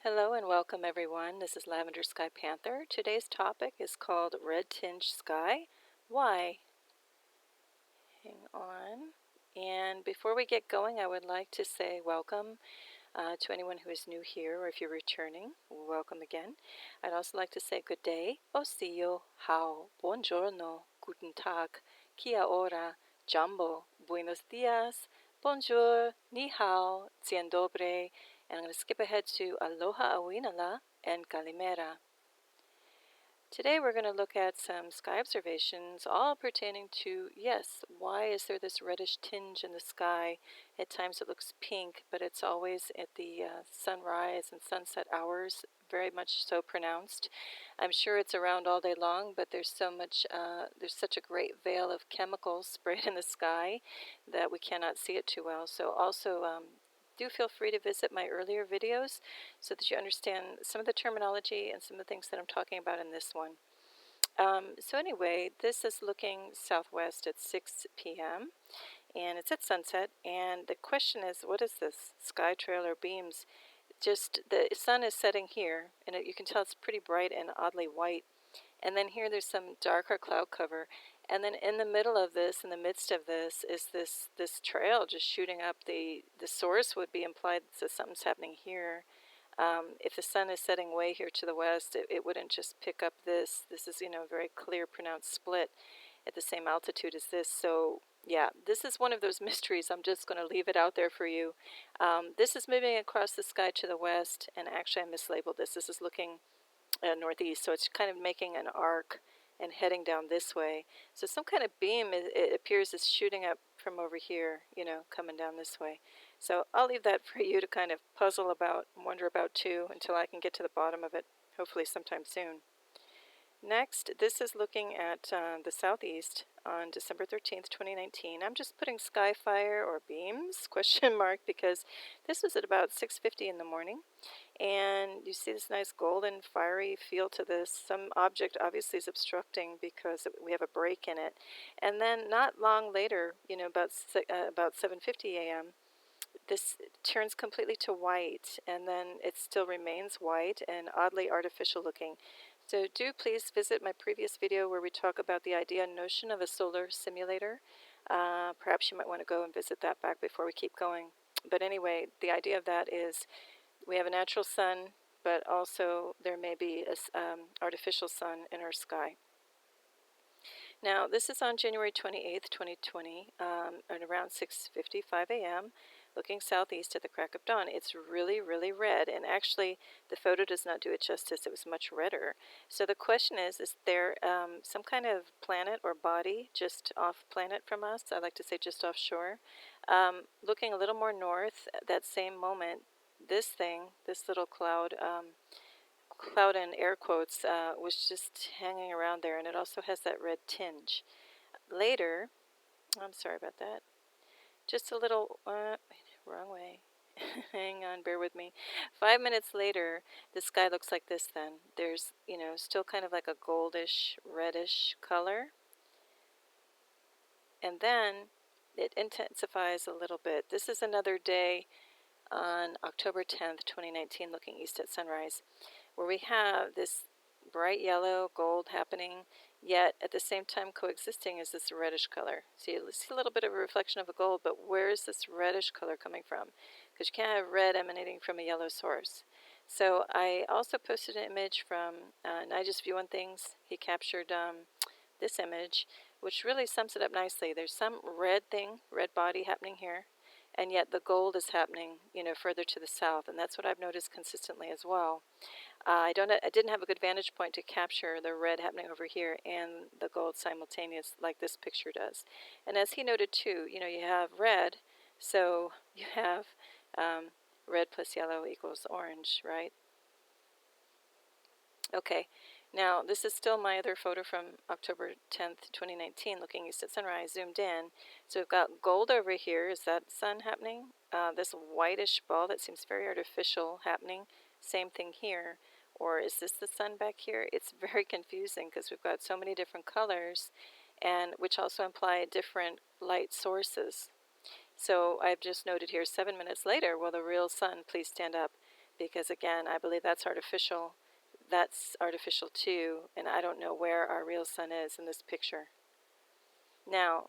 Hello and welcome everyone. This is Lavender Sky Panther. Today's topic is called Red Tinged Sky. Why? Hang on. And before we get going, I would like to say welcome to anyone who is new here, or if you're returning, welcome again. I'd also like to say good day, osio, hao, buongiorno, guten tag, kia ora, jambo, buenos dias, bonjour, ni hao, dzień dobre, and I'm going to skip ahead to aloha awinala and kalimera. Today we're going to look at some sky observations, all pertaining to, yes, why is there this reddish tinge in the sky? At times it looks pink, but it's always at the sunrise and sunset hours, very much so pronounced. I'm sure it's around all day long, but there's such a great veil of chemicals sprayed in the sky that we cannot see it too well. So also do feel free to visit my earlier videos so that you understand some of the terminology and some of the things that I'm talking about in this one. So anyway, this is looking southwest at 6 p.m. and it's at sunset, and the question is, what is this? Sky trail or beams? Just the sun is setting here, and you can tell it's pretty bright and oddly white. And then here there's some darker cloud cover. And then in the middle of this, in the midst of this, is this trail just shooting up. The source would be implied that something's happening here. If the sun is setting way here to the west, it wouldn't just pick up this. This is, a very clear, pronounced split at the same altitude as this. So, yeah, this is one of those mysteries. I'm just going to leave it out there for you. This is moving across the sky to the west, and actually I mislabeled this. This is looking northeast, so it's kind of making an arc and heading down this way. So some kind of beam, it appears, is shooting up from over here, coming down this way. So I'll leave that for you to kind of puzzle about and wonder about too until I can get to the bottom of it, hopefully sometime soon. Next, this is looking at the southeast on December 13th, 2019. I'm just putting skyfire or beams, question mark, because this was at about 6:50 in the morning. And you see this nice golden fiery feel to this. Some object obviously is obstructing because we have a break in it. And then not long later, about 7:50 a.m., this turns completely to white, and then it still remains white and oddly artificial looking. So do please visit my previous video where we talk about the idea and notion of a solar simulator. Perhaps you might want to go and visit that back before we keep going. But anyway, the idea of that is we have a natural sun, but also there may be an artificial sun in our sky. Now, this is on January 28th, 2020, at around 6:55 a.m., looking southeast at the crack of dawn. It's really, really red, and actually the photo does not do it justice. It was much redder. So the question is there some kind of planet or body just off planet from us? I like to say just offshore. Looking a little more north at that same moment, this little cloud, cloud in air quotes, was just hanging around there, and it also has that red tinge. Later, I'm sorry about that, just a little, wrong way, hang on, bear with me. 5 minutes later, the sky looks like this then. There's, still kind of like a goldish, reddish color. And then it intensifies a little bit. This is another day on October 10th, 2019, looking east at sunrise, where we have this bright yellow gold happening, yet at the same time coexisting is this reddish color. So you see a little bit of a reflection of a gold, but where is this reddish color coming from? Because you can't have red emanating from a yellow source. So I also posted an image from Nigel View on Things. He captured this image, which really sums it up nicely. There's some red body happening here, and yet the gold is happening, further to the south, and that's what I've noticed consistently as well. I didn't have a good vantage point to capture the red happening over here and the gold simultaneous like this picture does. And as he noted too, you have red, so you have red plus yellow equals orange, right? Okay, now this is still my other photo from October 10th, 2019, looking east at sunrise, zoomed in. So we've got gold over here. Is that sun happening? This whitish ball that seems very artificial happening. Same thing here. Or is this the sun back here? It's very confusing because we've got so many different colors, and which also imply different light sources. So I've just noted here 7 minutes later, will the real sun please stand up? because again, I believe that's artificial. That's artificial too, and I don't know where our real sun is in this picture. Now,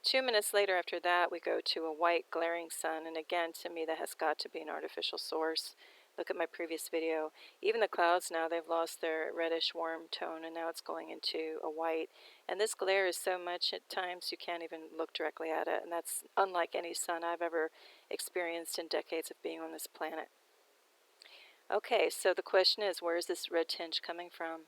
2 minutes later after that, we go to a white glaring sun, and again, to me, that has got to be an artificial source. Look at my previous video. Even the clouds now, they've lost their reddish warm tone, and now it's going into a white. And this glare is so much at times you can't even look directly at it, and that's unlike any sun I've ever experienced in decades of being on this planet. Okay, so the question is, where is this red tinge coming from?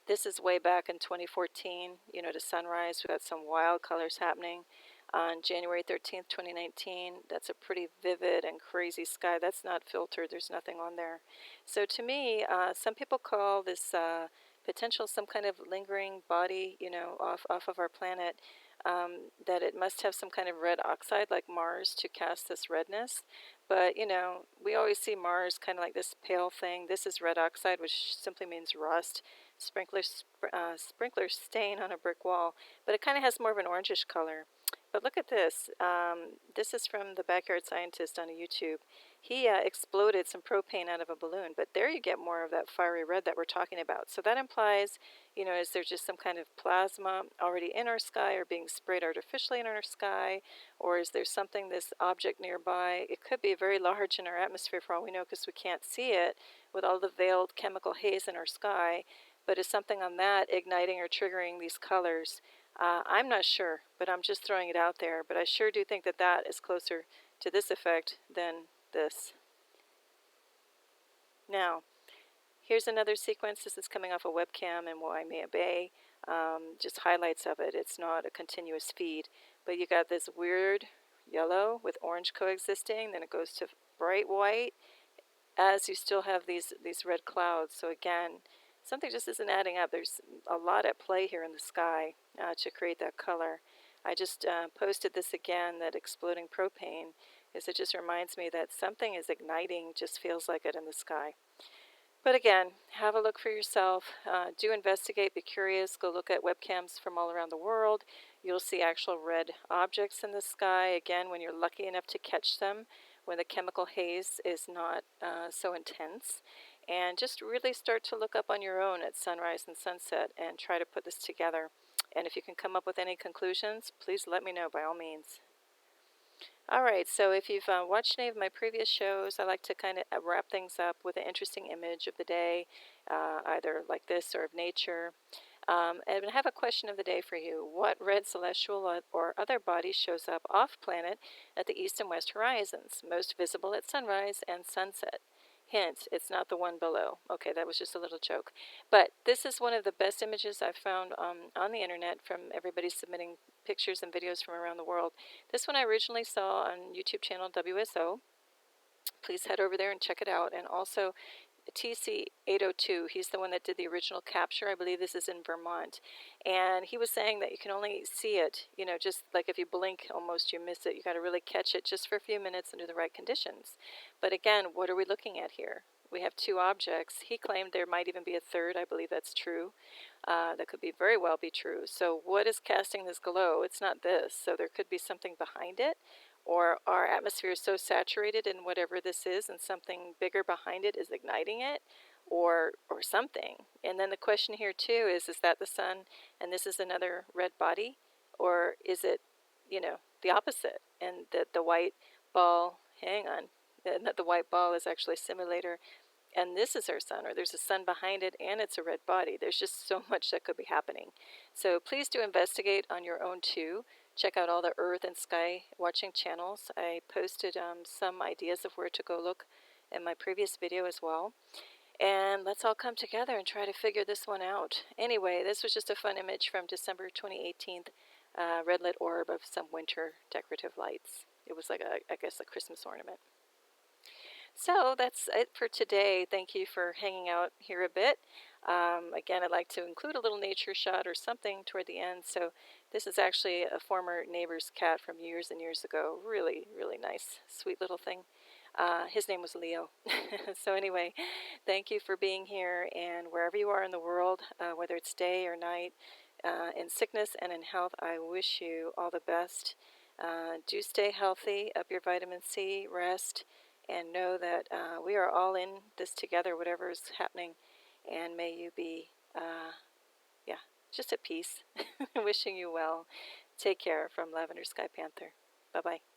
This is way back in 2014, to sunrise. We got some wild colors happening. On January 13th, 2019, that's a pretty vivid and crazy sky. That's not filtered. There's nothing on there. So to me, some people call this potential some kind of lingering body, off of our planet, that it must have some kind of red oxide like Mars to cast this redness. But, we always see Mars kind of like this pale thing. This is red oxide, which simply means rust. Sprinkler stain on a brick wall, but it kind of has more of an orangish color. But look at this. This is from the Backyard Scientist on YouTube. He exploded some propane out of a balloon, but there you get more of that fiery red that we're talking about. So that implies, is there just some kind of plasma already in our sky or being sprayed artificially in our sky? Or is there something, this object nearby? It could be very large in our atmosphere for all we know because we can't see it with all the veiled chemical haze in our sky. But is something on that igniting or triggering these colors? I'm not sure, but I'm just throwing it out there. But I sure do think that that is closer to this effect than this. Now, here's another sequence. This is coming off a webcam in Waimea Bay. Just highlights of it. It's not a continuous feed. But you got this weird yellow with orange coexisting. Then it goes to bright white as you still have these red clouds. So again, something just isn't adding up. There's a lot at play here in the sky to create that color. I just posted this again, that exploding propane, is it just reminds me that something is igniting, just feels like it in the sky. But again, have a look for yourself. Do investigate, be curious, go look at webcams from all around the world. You'll see actual red objects in the sky, again, when you're lucky enough to catch them, when the chemical haze is not so intense. And just really start to look up on your own at sunrise and sunset and try to put this together. And if you can come up with any conclusions, please let me know by all means. Alright, so if you've watched any of my previous shows, I like to kind of wrap things up with an interesting image of the day, either like this or of nature. And I have a question of the day for you. What red celestial or other body shows up off-planet at the east and west horizons, most visible at sunrise and sunset? Hint, it's not the one below. Okay, that was just a little joke. But this is one of the best images I've found on the internet from everybody submitting pictures and videos from around the world. This one I originally saw on YouTube channel WSO. Please head over there and check it out. And also TC802, he's the one that did the original capture. I believe this is in Vermont. And he was saying that you can only see it, just like if you blink, almost you miss it. You got to really catch it just for a few minutes under the right conditions. But again, what are we looking at here? We have two objects. He claimed there might even be a third. I believe that's true. That could be very well be true. So what is casting this glow? It's not this. So there could be something behind it. Or our atmosphere is so saturated in whatever this is and something bigger behind it is igniting it, or something. And then the question here too is that the sun and this is another red body? Or is it, the opposite? And that the white ball, hang on, that the white ball is actually a simulator and this is our sun, or there's a sun behind it and it's a red body. There's just so much that could be happening. So please do investigate on your own too. Check out all the Earth and Sky watching channels. I posted some ideas of where to go look in my previous video as well. And let's all come together and try to figure this one out. Anyway, this was just a fun image from December 2018, red lit orb of some winter decorative lights. It was like, I guess, a Christmas ornament. So that's it for today. Thank you for hanging out here a bit. Again, I'd like to include a little nature shot or something toward the end. So this is actually a former neighbor's cat from years and years ago. Really, really nice, sweet little thing. His name was Leo. So anyway, thank you for being here, and wherever you are in the world, whether it's day or night, in sickness and in health, I wish you all the best. Do stay healthy, up your vitamin C, rest, and know that we are all in this together, whatever is happening, and may you be, yeah, just at peace. Wishing you well. Take care from Lavender Sky Panther. Bye-bye.